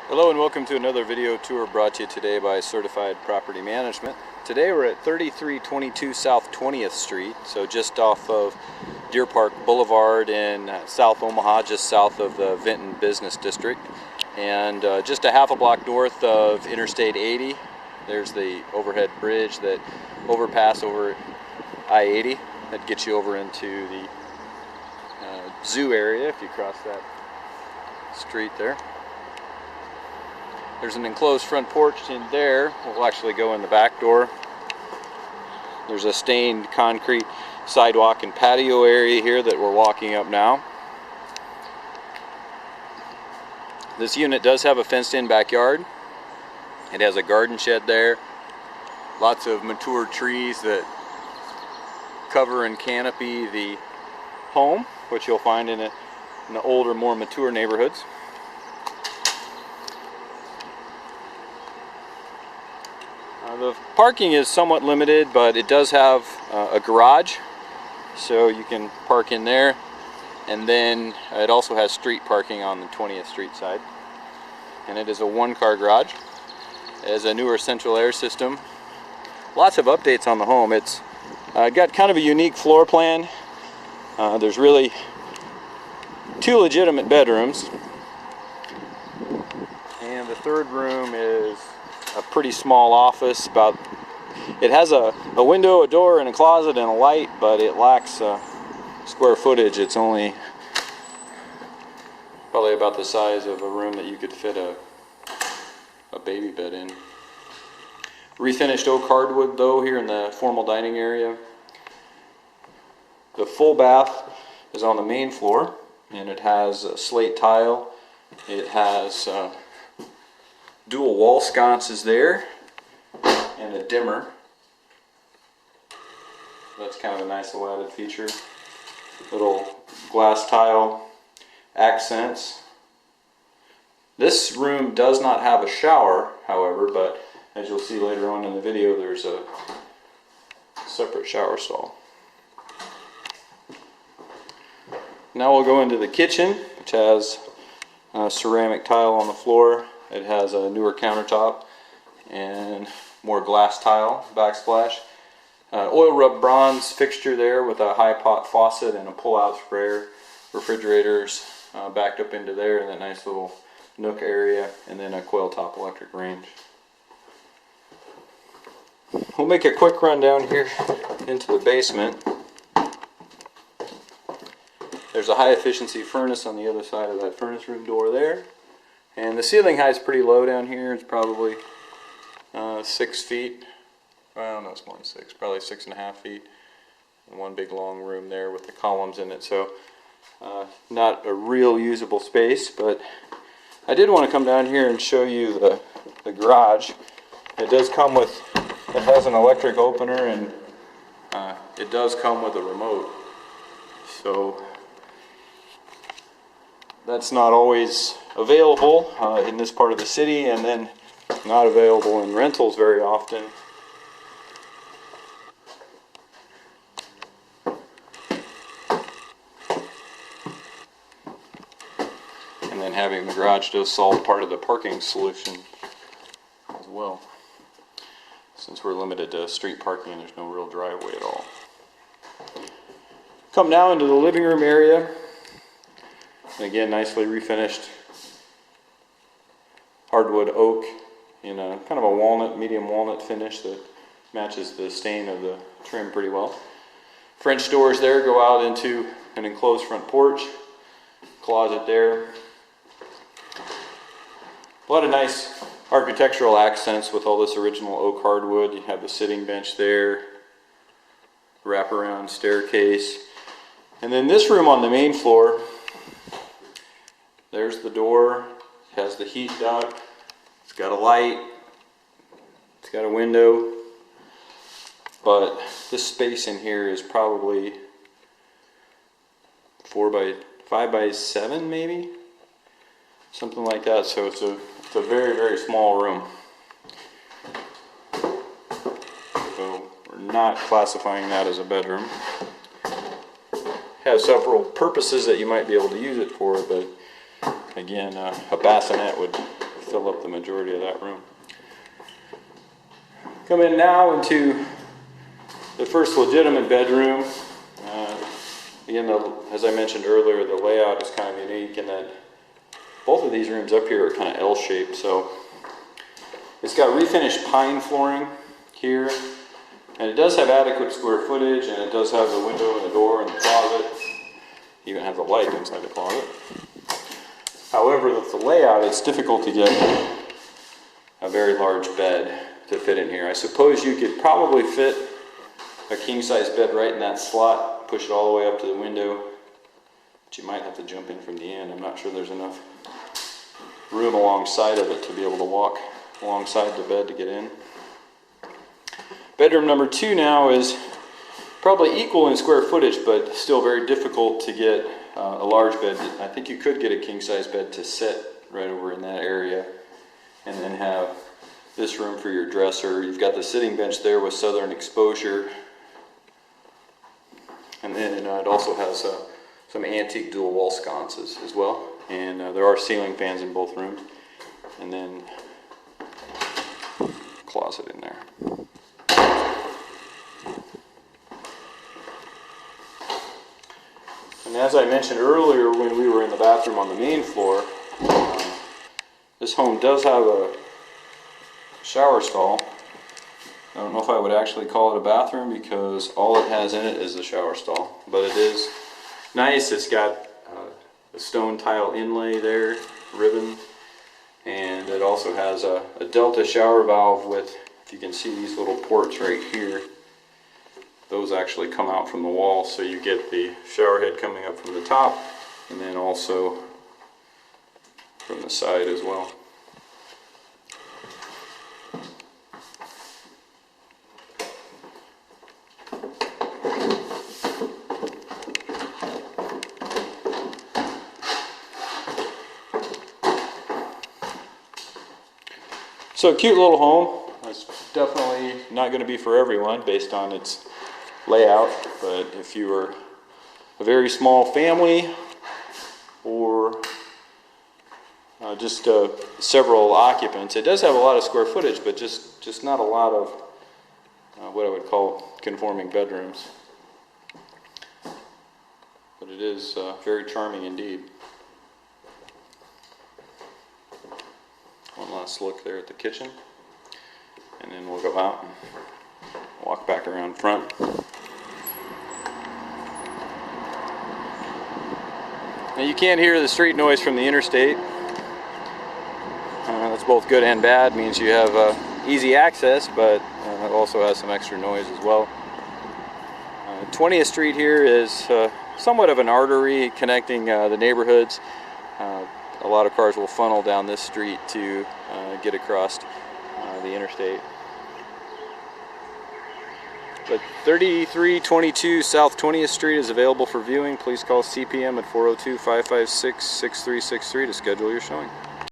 Hello and welcome to another video tour brought to you today by Certified Property Management. Today we're at 3322 South 20th Street, so just off of Deer Park Boulevard in South Omaha, just south of the Vinton Business District, and just a half a block north of Interstate 80. There's the overhead bridge that overpass over I-80 that gets you over into the zoo area if you cross that street there. There's an enclosed front porch in there. We'll actually go in the back door. There's a stained concrete sidewalk and patio area here that we're walking up now. This unit does have a fenced-in backyard. It has a garden shed there. Lots of mature trees that cover and canopy the home, which you'll find in the older, more mature neighborhoods. The parking is somewhat limited, but it does have a garage, so you can park in there, and then it also has street parking on the 20th Street side, and it is a one-car garage. It has a newer central air system. Lots of updates on the home. It's got kind of a unique floor plan. There's really two legitimate bedrooms, and the third room is a pretty small office. It has a window, a door, and a closet and a light, but it lacks square footage. It's only probably about the size of a room that you could fit a baby bed in. Refinished oak hardwood though here in the formal dining area. The full bath is on the main floor, and it has a slate tile. It has dual wall sconces there and a dimmer. That's kind of a nice little added feature. Little glass tile accents. This room does not have a shower, however, but as you'll see later on in the video, there's a separate shower stall. Now we'll go into the kitchen, which has ceramic tile on the floor. It has a newer countertop and more glass tile backsplash. Oil rub bronze fixture there with a high pot faucet and a pull-out sprayer. Refrigerators backed up into there in that nice little nook area, and then a coil top electric range. We'll make a quick run down here into the basement. There's a high efficiency furnace on the other side of that furnace room door there. And the ceiling height is pretty low down here. It's probably 6 feet. Well, no, it's more than 6. Probably 6.5 feet. And one big long room there with the columns in it. So not a real usable space, but I did want to come down here and show you the garage. It does come with, it has an electric opener, and it does come with a remote. So that's not always available in this part of the city, and then not available in rentals very often. And then having the garage does solve part of the parking solution as well, since we're limited to street parking and there's no real driveway at all. Come now into the living room area. And again, nicely refinished hardwood oak in a kind of a walnut, medium walnut finish that matches the stain of the trim pretty well. French doors there go out into an enclosed front porch, closet there. A lot of nice architectural accents with all this original oak hardwood. You have the sitting bench there, wraparound staircase, and then this room on the main floor. There's the door, it has the heat duct, it's got a light, it's got a window, but this space in here is probably 5 by 7 maybe, something like that. So it's a very, very small room. So we're not classifying that as a bedroom. Has several purposes that you might be able to use it for, but again, a bassinet would fill up the majority of that room. Come in now into the first legitimate bedroom. Again, as I mentioned earlier, the layout is kind of unique in that both of these rooms up here are kind of L-shaped. So it's got refinished pine flooring here, and it does have adequate square footage, and it does have the window and the door and the closet. Even have the light inside the closet. However, with the layout, it's difficult to get a very large bed to fit in here. I suppose you could probably fit a king-size bed right in that slot, push it all the way up to the window, but you might have to jump in from the end. I'm not sure there's enough room alongside of it to be able to walk alongside the bed to get in. Bedroom number 2 now is probably equal in square footage, but still very difficult to get a large bed. I think you could get a king-size bed to sit right over in that area, and then have this room for your dresser. You've got the sitting bench there with southern exposure, and then it also has some antique dual wall sconces as well, and there are ceiling fans in both rooms, and then closet in there. And as I mentioned earlier when we were in the bathroom on the main floor, this home does have a shower stall. I don't know if I would actually call it a bathroom because all it has in it is the shower stall, but it is nice. It's got a stone tile inlay there, ribbon, and it also has a delta shower valve with, if you can see these little ports right here, those actually come out from the wall, so you get the shower head coming up from the top and then also from the side as well. So, cute little home. It's definitely not going to be for everyone based on its layout, but if you are a very small family or just several occupants, it does have a lot of square footage, but just not a lot of what I would call conforming bedrooms. But it is very charming indeed. One last look there at the kitchen, and then we'll go out and walk back around front. Now you can't hear the street noise from the interstate. That's both good and bad. It means you have easy access, but it also has some extra noise as well. 20th Street here is somewhat of an artery connecting the neighborhoods. A lot of cars will funnel down this street to get across the interstate. But 3322 South 20th Street is available for viewing. Please call CPM at 402-556-6363 to schedule your showing.